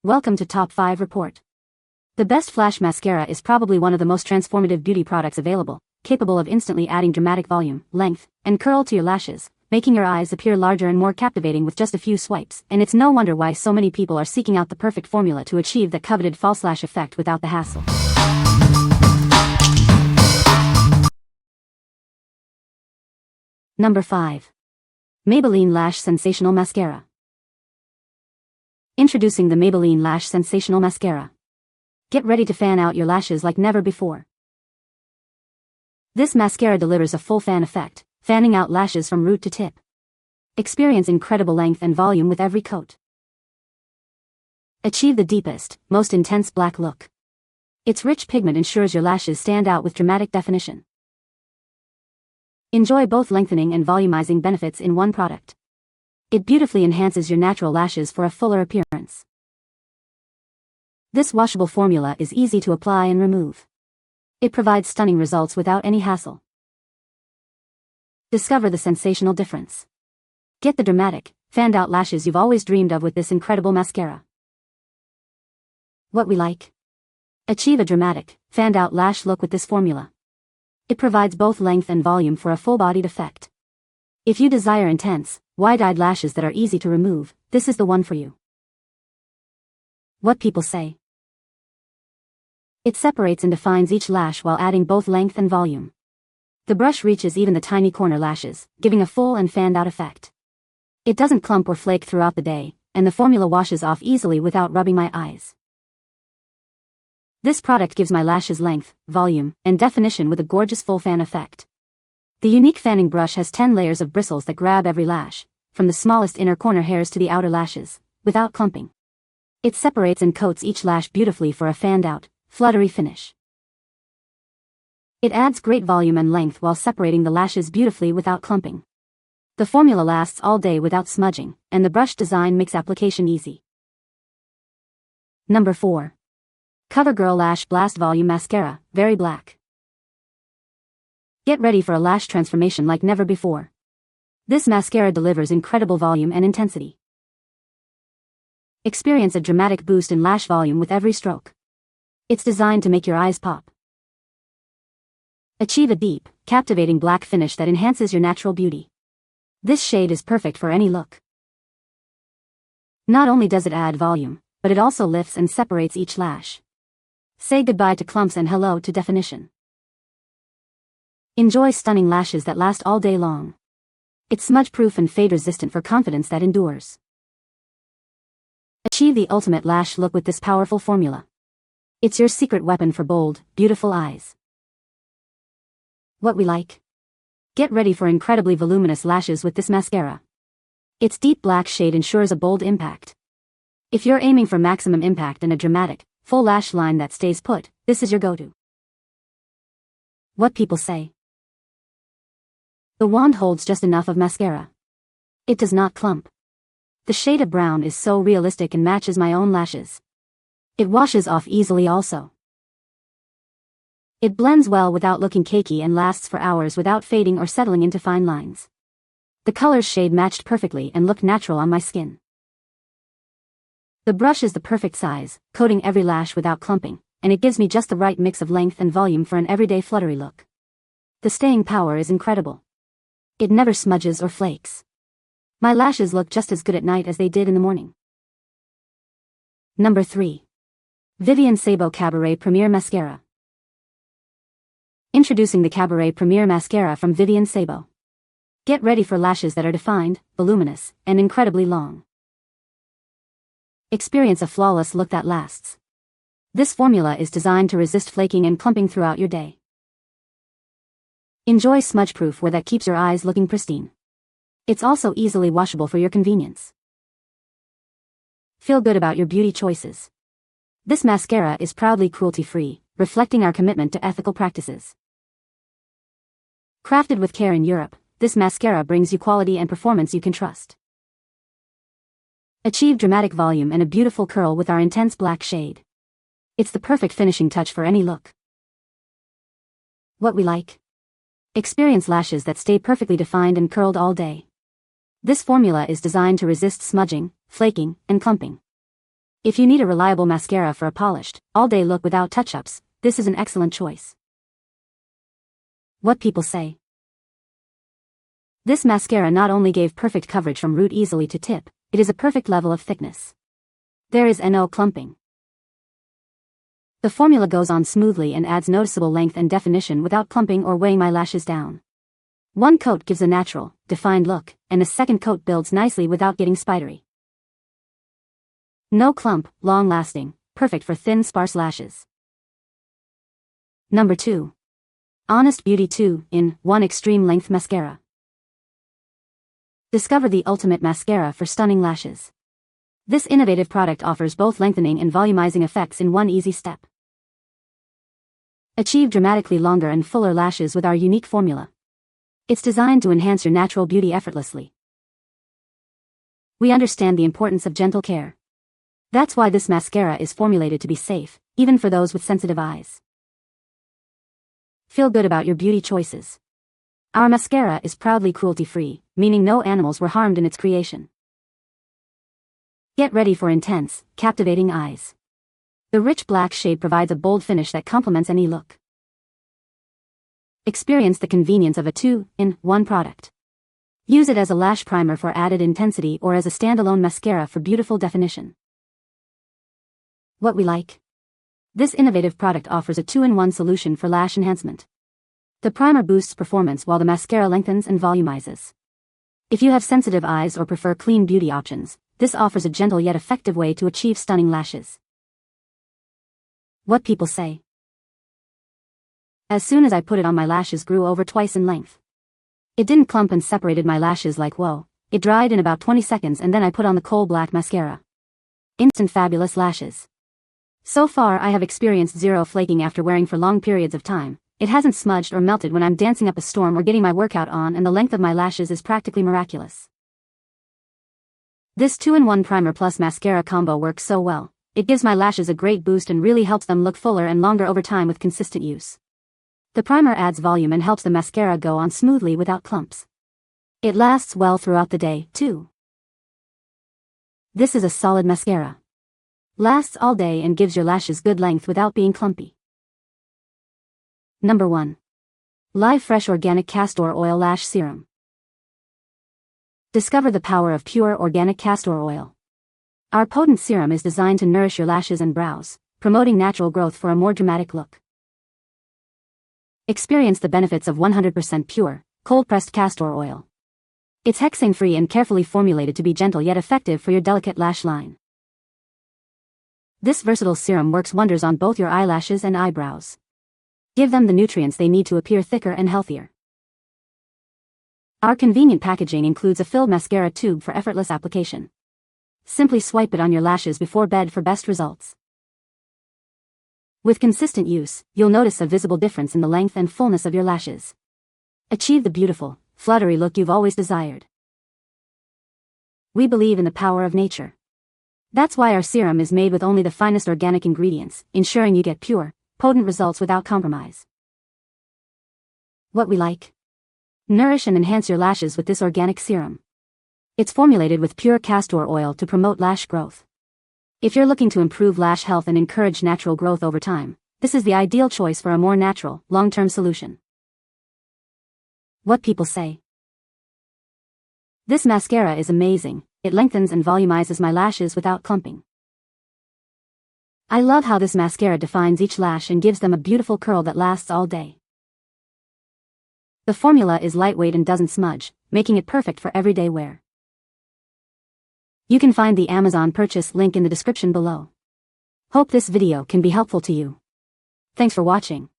Welcome to Top 5 Report. The best Flash Mascara is probably one of the most transformative beauty products available, capable of instantly adding dramatic volume, length, and curl to your lashes, making your eyes appear larger and more captivating with just a few swipes. And it's no wonder why so many people are seeking out the perfect formula to achieve that coveted false-lash effect without the hassle. Number 5. Maybelline Lash Sensational Mascara. Introducing the Maybelline Lash Sensational Mascara. Get ready to fan out your lashes like never before. This mascara delivers a full fan effect, fanning out lashes from root to tip. Experience incredible length and volume with every coat. Achieve the deepest, most intense black look. Its rich pigment ensures your lashes stand out with dramatic definition. Enjoy both lengthening and volumizing benefits in one product. It beautifully enhances your natural lashes for a fuller appearance. This washable formula is easy to apply and remove. It provides stunning results without any hassle. Discover the sensational difference. Get the dramatic, fanned-out lashes you've always dreamed of with this incredible mascara. What we like? Achieve a dramatic, fanned-out lash look with this formula. It provides both length and volume for a full-bodied effect. If you desire intense, wide-eyed lashes that are easy to remove, this is the one for you. What people say. It separates and defines each lash while adding both length and volume. The brush reaches even the tiny corner lashes, giving a full and fanned-out effect. It doesn't clump or flake throughout the day, and the formula washes off easily without rubbing my eyes. This product gives my lashes length, volume, and definition with a gorgeous full fan effect. The unique fanning brush has 10 layers of bristles that grab every lash, from the smallest inner corner hairs to the outer lashes, without clumping. It separates and coats each lash beautifully for a fanned-out, fluttery finish. It adds great volume and length while separating the lashes beautifully without clumping. The formula lasts all day without smudging, and the brush design makes application easy. Number 4. Covergirl Lash Blast Volume Mascara, Very Black. Get ready for a lash transformation like never before. This mascara delivers incredible volume and intensity. Experience a dramatic boost in lash volume with every stroke. It's designed to make your eyes pop. Achieve a deep, captivating black finish that enhances your natural beauty. This shade is perfect for any look. Not only does it add volume, but it also lifts and separates each lash. Say goodbye to clumps and hello to definition. Enjoy stunning lashes that last all day long. It's smudge-proof and fade-resistant for confidence that endures. Achieve the ultimate lash look with this powerful formula. It's your secret weapon for bold, beautiful eyes. What we like? Get ready for incredibly voluminous lashes with this mascara. Its deep black shade ensures a bold impact. If you're aiming for maximum impact and a dramatic, full lash line that stays put, this is your go-to. What people say. The wand holds just enough of mascara. It does not clump. The shade of brown is so realistic and matches my own lashes. It washes off easily also. It blends well without looking cakey and lasts for hours without fading or settling into fine lines. The colors shade matched perfectly and look natural on my skin. The brush is the perfect size, coating every lash without clumping, and it gives me just the right mix of length and volume for an everyday fluttery look. The staying power is incredible. It never smudges or flakes. My lashes look just as good at night as they did in the morning. Number 3. Vivienne Sabó Cabaret Premier Mascara. Introducing the Cabaret Premier Mascara from Vivienne Sabó. Get ready for lashes that are defined, voluminous, and incredibly long. Experience a flawless look that lasts. This formula is designed to resist flaking and clumping throughout your day. Enjoy smudge-proof wear that keeps your eyes looking pristine. It's also easily washable for your convenience. Feel good about your beauty choices. This mascara is proudly cruelty-free, reflecting our commitment to ethical practices. Crafted with care in Europe, this mascara brings you quality and performance you can trust. Achieve dramatic volume and a beautiful curl with our intense black shade. It's the perfect finishing touch for any look. What we like? Experience lashes that stay perfectly defined and curled all day. This formula is designed to resist smudging, flaking, and clumping. If you need a reliable mascara for a polished, all-day look without touch-ups, this is an excellent choice. What people say. This mascara not only gave perfect coverage from root easily to tip, it is a perfect level of thickness. There is no clumping. The formula goes on smoothly and adds noticeable length and definition without clumping or weighing my lashes down. One coat gives a natural, defined look, and a second coat builds nicely without getting spidery. No clump, long-lasting, perfect for thin, sparse lashes. Number 2. Honest Beauty 2-in-1 Extreme Length Mascara. Discover the ultimate mascara for stunning lashes. This innovative product offers both lengthening and volumizing effects in one easy step. Achieve dramatically longer and fuller lashes with our unique formula. It's designed to enhance your natural beauty effortlessly. We understand the importance of gentle care. That's why this mascara is formulated to be safe, even for those with sensitive eyes. Feel good about your beauty choices. Our mascara is proudly cruelty-free, meaning no animals were harmed in its creation. Get ready for intense, captivating eyes. The rich black shade provides a bold finish that complements any look. Experience the convenience of a 2-in-1 product. Use it as a lash primer for added intensity or as a standalone mascara for beautiful definition. What we like. This innovative product offers a 2-in-1 solution for lash enhancement. The primer boosts performance while the mascara lengthens and volumizes. If you have sensitive eyes or prefer clean beauty options, this offers a gentle yet effective way to achieve stunning lashes. What people say. As soon as I put it on, my lashes grew over twice in length. It didn't clump and separated my lashes like whoa. It dried in about 20 seconds and then I put on the coal black mascara. Instant fabulous lashes. So far I have experienced zero flaking after wearing for long periods of time. It hasn't smudged or melted when I'm dancing up a storm or getting my workout on, and the length of my lashes is practically miraculous. This 2-in-1 primer plus mascara combo works so well. It gives my lashes a great boost and really helps them look fuller and longer over time with consistent use. The primer adds volume and helps the mascara go on smoothly without clumps. It lasts well throughout the day, too. This is a solid mascara. Lasts all day and gives your lashes good length without being clumpy. Number 1. Live Fresh Organic Castor Oil Lash Serum. Discover the power of pure organic castor oil. Our potent serum is designed to nourish your lashes and brows, promoting natural growth for a more dramatic look. Experience the benefits of 100% pure, cold-pressed castor oil. It's hexane-free and carefully formulated to be gentle yet effective for your delicate lash line. This versatile serum works wonders on both your eyelashes and eyebrows. Give them the nutrients they need to appear thicker and healthier. Our convenient packaging includes a filled mascara tube for effortless application. Simply swipe it on your lashes before bed for best results. With consistent use, you'll notice a visible difference in the length and fullness of your lashes. Achieve the beautiful, fluttery look you've always desired. We believe in the power of nature. That's why our serum is made with only the finest organic ingredients, ensuring you get pure, potent results without compromise. What we like. Nourish and enhance your lashes with this organic serum. It's formulated with pure castor oil to promote lash growth. If you're looking to improve lash health and encourage natural growth over time, this is the ideal choice for a more natural, long-term solution. What people say. This mascara is amazing. It lengthens and volumizes my lashes without clumping. I love how this mascara defines each lash and gives them a beautiful curl that lasts all day. The formula is lightweight and doesn't smudge, making it perfect for everyday wear. You can find the Amazon purchase link in the description below. Hope this video can be helpful to you. Thanks for watching.